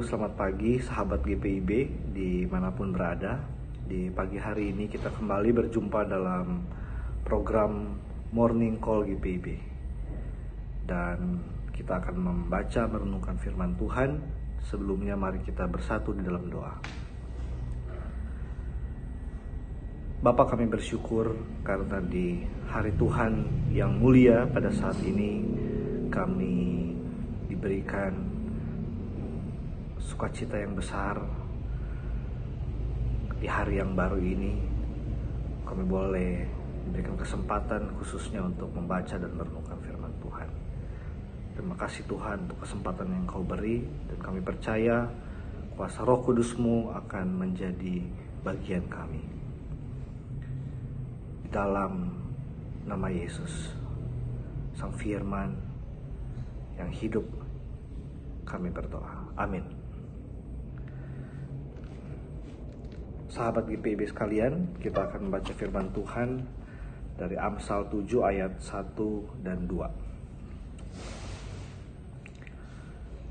selamat pagi sahabat GPIB dimanapun berada. Di pagi hari ini kita kembali berjumpa dalam program Morning Call GPIB. Dan kita akan membaca merenungkan firman Tuhan. Sebelumnya mari kita bersatu di dalam doa. Bapa, kami bersyukur karena di hari Tuhan yang mulia pada saat ini kami diberikan sukacita yang besar. Di hari yang baru ini kami boleh diberikan kesempatan khususnya untuk membaca dan merenungkan firman Tuhan. Terima kasih Tuhan untuk kesempatan yang Kau beri, dan kami percaya kuasa Roh Kudus-Mu akan menjadi bagian kami. Di dalam nama Yesus, Sang Firman yang hidup, kami berdoa. Amin. Sahabat GPIB sekalian, kita akan membaca firman Tuhan dari Amsal 7 ayat 1 dan 2.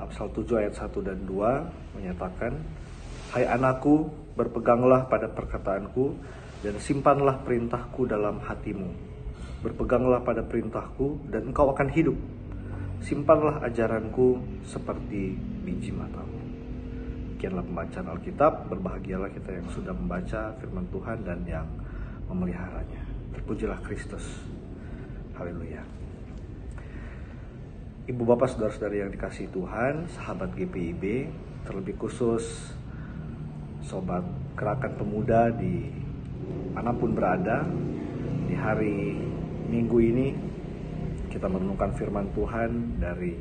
Amsal 7 ayat 1 dan 2 menyatakan, "Hai anakku, berpeganglah pada perkataanku dan simpanlah perintahku dalam hatimu. Berpeganglah pada perintahku dan engkau akan hidup. Simpanlah ajaranku seperti biji matamu." Demikianlah pembacaan Alkitab. Berbahagialah kita yang sudah membaca firman Tuhan dan yang memeliharanya. Terpujilah Kristus. Haleluya. Ibu bapak saudara-saudari yang dikasihi Tuhan, sahabat GPIB, terlebih khusus sobat gerakan pemuda di manapun berada, di hari Minggu ini kita merenungkan firman Tuhan dari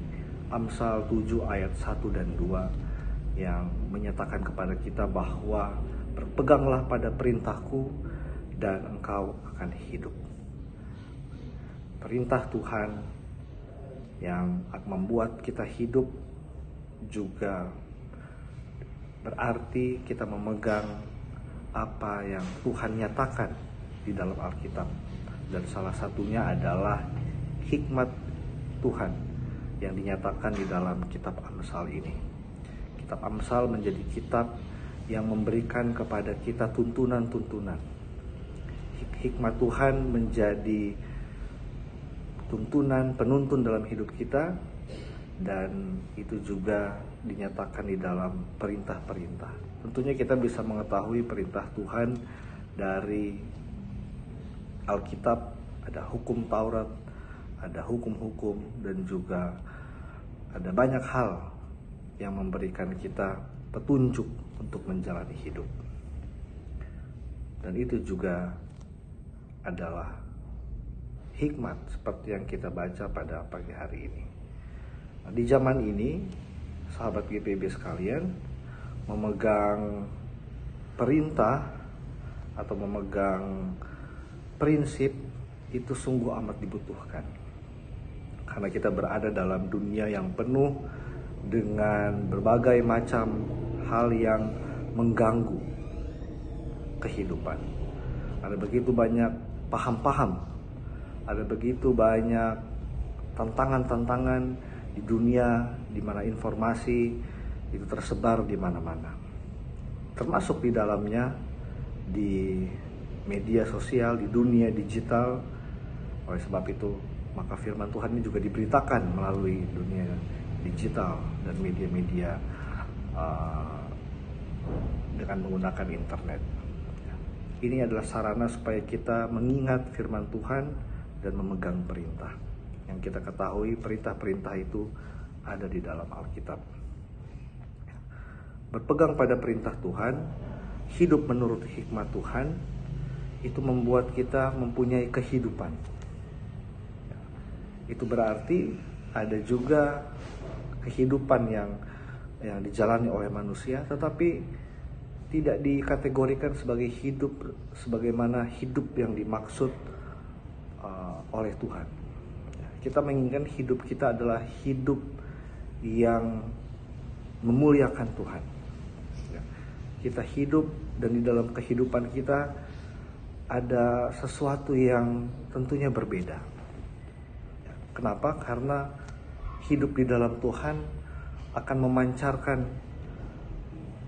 Amsal 7 ayat 1 dan 2 yang menyatakan kepada kita bahwa berpeganglah pada perintahku dan engkau akan hidup. Perintah Tuhan yang akan membuat kita hidup juga berarti kita memegang apa yang Tuhan nyatakan di dalam Alkitab. Dan salah satunya adalah hikmat Tuhan yang dinyatakan di dalam kitab Amsal ini. Kitab Amsal menjadi kitab yang memberikan kepada kita tuntunan-tuntunan. Hikmat Tuhan menjadi tuntunan, penuntun dalam hidup kita, dan itu juga dinyatakan di dalam perintah-perintah. Tentunya kita bisa mengetahui perintah Tuhan dari Alkitab, ada hukum Taurat, ada hukum-hukum, dan juga ada banyak hal yang memberikan kita petunjuk untuk menjalani hidup. Dan itu juga adalah hikmat seperti yang kita baca pada pagi hari ini. Nah, di zaman ini, sahabat GPIB sekalian, memegang perintah atau memegang prinsip itu sungguh amat dibutuhkan. Karena kita berada dalam dunia yang penuh dengan berbagai macam hal yang mengganggu kehidupan. Ada begitu banyak paham-paham, ada begitu banyak tantangan-tantangan di dunia di mana informasi itu tersebar di mana-mana. Termasuk di dalamnya di media sosial, di dunia digital. Oleh sebab itu, maka firman Tuhan ini juga diberitakan melalui dunia digital dan media-media dengan menggunakan internet. Ini adalah sarana supaya kita mengingat firman Tuhan dan memegang perintah. Yang kita ketahui perintah-perintah itu ada di dalam Alkitab. Berpegang pada perintah Tuhan, hidup menurut hikmat Tuhan, itu membuat kita mempunyai kehidupan. Itu berarti ada juga kehidupan yang dijalani oleh manusia, tetapi tidak dikategorikan sebagai hidup sebagaimana hidup yang dimaksud oleh Tuhan. Kita menginginkan hidup kita adalah hidup yang memuliakan Tuhan. Kita hidup dan di dalam kehidupan kita ada sesuatu yang tentunya berbeda. Kenapa? Karena hidup di dalam Tuhan akan memancarkan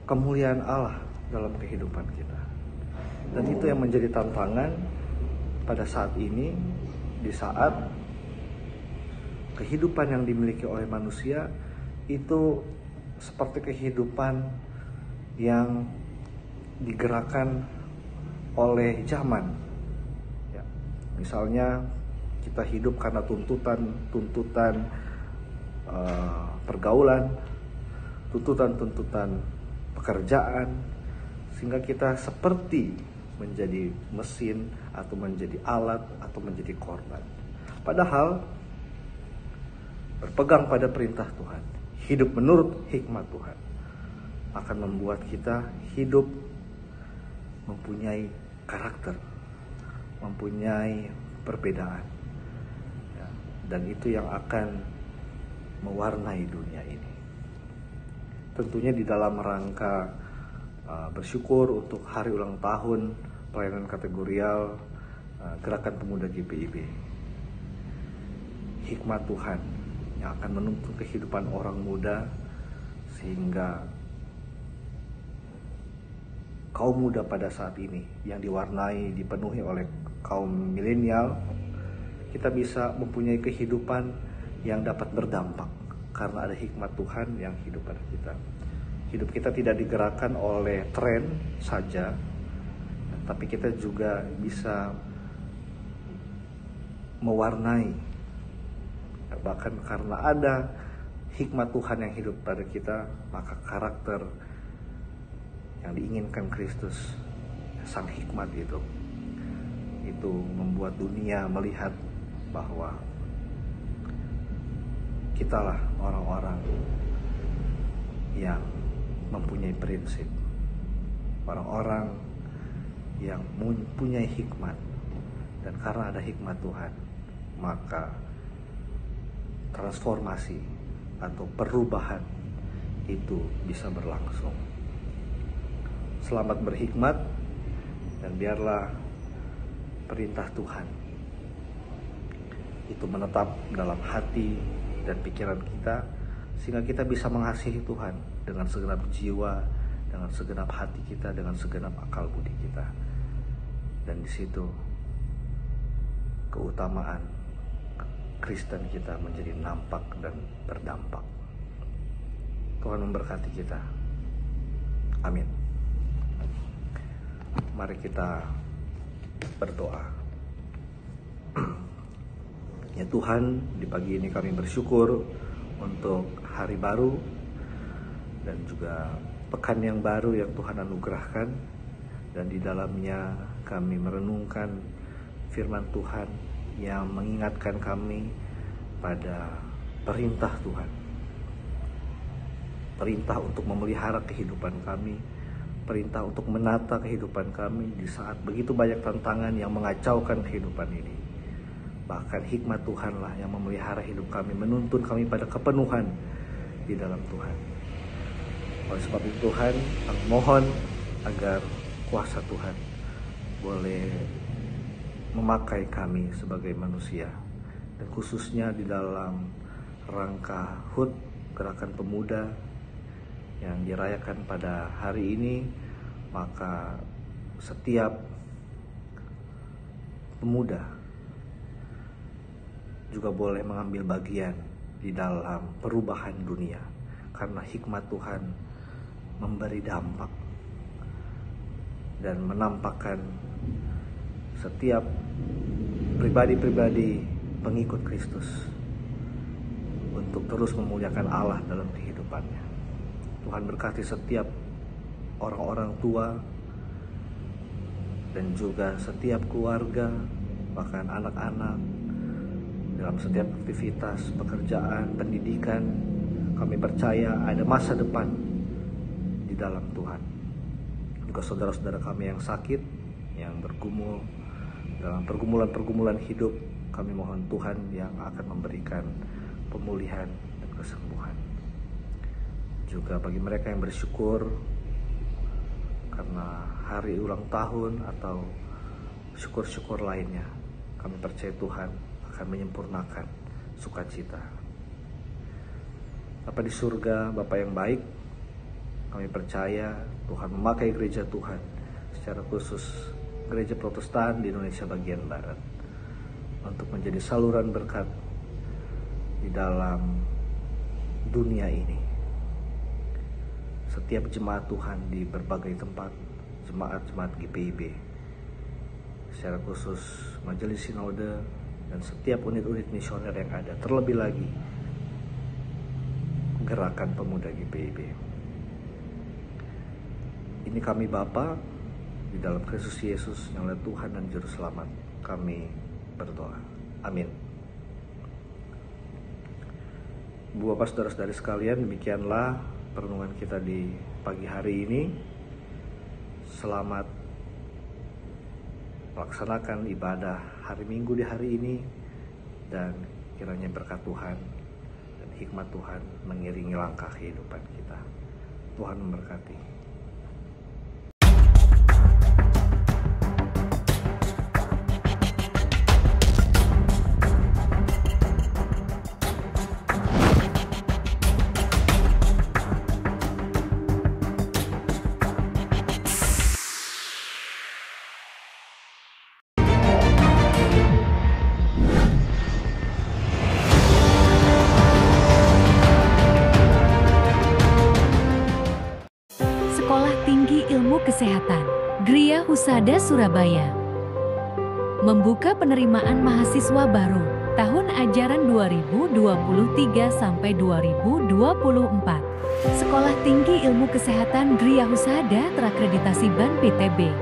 kemuliaan Allah dalam kehidupan kita. Dan itu yang menjadi tantangan pada saat ini, di saat kehidupan yang dimiliki oleh manusia itu seperti kehidupan yang digerakkan oleh zaman. Ya, misalnya kita hidup karena tuntutan pergaulan, tuntutan pekerjaan, sehingga kita seperti menjadi mesin atau menjadi alat atau menjadi korban. Padahal berpegang pada perintah Tuhan, hidup menurut hikmat Tuhan, akan membuat kita hidup mempunyai karakter, mempunyai perbedaan, ya, dan itu yang akan mewarnai dunia ini. Tentunya di dalam rangka bersyukur untuk hari ulang tahun pelayanan kategorial Gerakan Pemuda GPIB. Hikmat Tuhan yang akan menuntun kehidupan orang muda, sehingga kaum muda pada saat ini yang dipenuhi oleh kaum milenial, kita bisa mempunyai kehidupan yang dapat berdampak karena ada hikmat Tuhan yang hidup pada kita. Hidup kita tidak digerakkan oleh tren saja, tapi kita juga bisa mewarnai. Bahkan karena ada hikmat Tuhan yang hidup pada kita, maka karakter yang diinginkan Kristus, sang hikmat itu membuat dunia melihat bahwa kitalah orang-orang yang mempunyai prinsip, orang-orang yang mempunyai hikmat. Dan karena ada hikmat Tuhan, maka transformasi atau perubahan itu bisa berlangsung. Selamat berhikmat, dan biarlah perintah Tuhan itu menetap dalam hati dan pikiran kita, sehingga kita bisa mengasihi Tuhan dengan segenap jiwa, dengan segenap hati kita, dengan segenap akal budi kita. Dan di situ keutamaan Kristen kita menjadi nampak dan berdampak. Tuhan memberkati kita. Amin. Mari kita berdoa. Ya Tuhan, di pagi ini kami bersyukur untuk hari baru dan juga pekan yang baru yang Tuhan anugerahkan, dan di dalamnya kami merenungkan firman Tuhan yang mengingatkan kami pada perintah Tuhan, perintah untuk memelihara kehidupan kami, perintah untuk menata kehidupan kami di saat begitu banyak tantangan yang mengacaukan kehidupan ini. Bahkan hikmat Tuhanlah yang memelihara hidup kami, menuntun kami pada kepenuhan di dalam Tuhan. Oleh sebab itu Tuhan, kami mohon agar kuasa Tuhan boleh memakai kami sebagai manusia, dan khususnya di dalam rangka HUT Gerakan Pemuda yang dirayakan pada hari ini, maka setiap pemuda juga boleh mengambil bagian di dalam perubahan dunia, karena hikmat Tuhan memberi dampak dan menampakkan setiap pribadi-pribadi pengikut Kristus untuk terus memuliakan Allah dalam kehidupannya. Tuhan berkati setiap orang-orang tua dan juga setiap keluarga, bahkan anak-anak, dalam setiap aktivitas, pekerjaan, pendidikan. Kami percaya ada masa depan di dalam Tuhan. Juga saudara-saudara kami yang sakit, yang bergumul dalam pergumulan-pergumulan hidup, kami mohon Tuhan yang akan memberikan pemulihan dan kesembuhan. Juga bagi mereka yang bersyukur karena hari ulang tahun atau syukur-syukur lainnya, kami percaya Tuhan akan menyempurnakan sukacita. Bapa di surga, Bapa yang baik, Kami percaya Tuhan memakai gereja Tuhan, secara khusus gereja Protestan di Indonesia bagian Barat, untuk menjadi saluran berkat di dalam dunia ini. Setiap jemaat Tuhan di berbagai tempat, jemaat-jemaat GPIB, secara khusus Majelis Sinode dan setiap unit-unit misioner yang ada, terlebih lagi Gerakan Pemuda GPIB. Ini kami Bapa di dalam Kristus Yesus yang adalah Tuhan dan Juru Selamat, kami berdoa. Amin. Bu Bapak Saudara-saudari sekalian, demikianlah perenungan kita di pagi hari ini. Selamat melaksanakan ibadah hari Minggu di hari ini, dan kiranya berkat Tuhan dan hikmat Tuhan mengiringi langkah kehidupan kita. Tuhan memberkati. Sekolah Tinggi Ilmu Kesehatan Gria Husada Surabaya membuka penerimaan mahasiswa baru tahun ajaran 2023 sampai 2024. Sekolah Tinggi Ilmu Kesehatan Gria Husada terakreditasi BAN PTB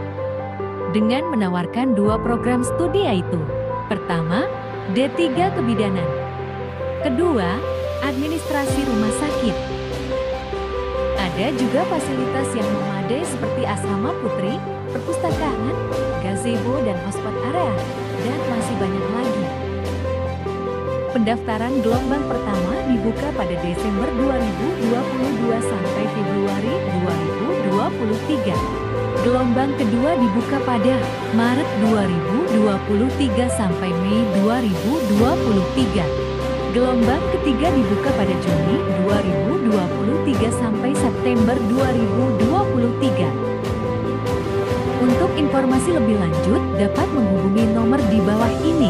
dengan menawarkan 2 program studi, yaitu pertama, D3 Kebidanan, kedua, Administrasi Rumah Sakit. Ada juga fasilitas yang memadai seperti asrama putri, perpustakaan, gazebo dan hotspot area, dan masih banyak lagi. Pendaftaran gelombang pertama dibuka pada Desember 2022 sampai Februari 2023. Gelombang kedua dibuka pada Maret 2023 sampai Mei 2023. Gelombang ketiga dibuka pada Juni 2023 sampai September 2023. Untuk informasi lebih lanjut dapat menghubungi nomor di bawah ini.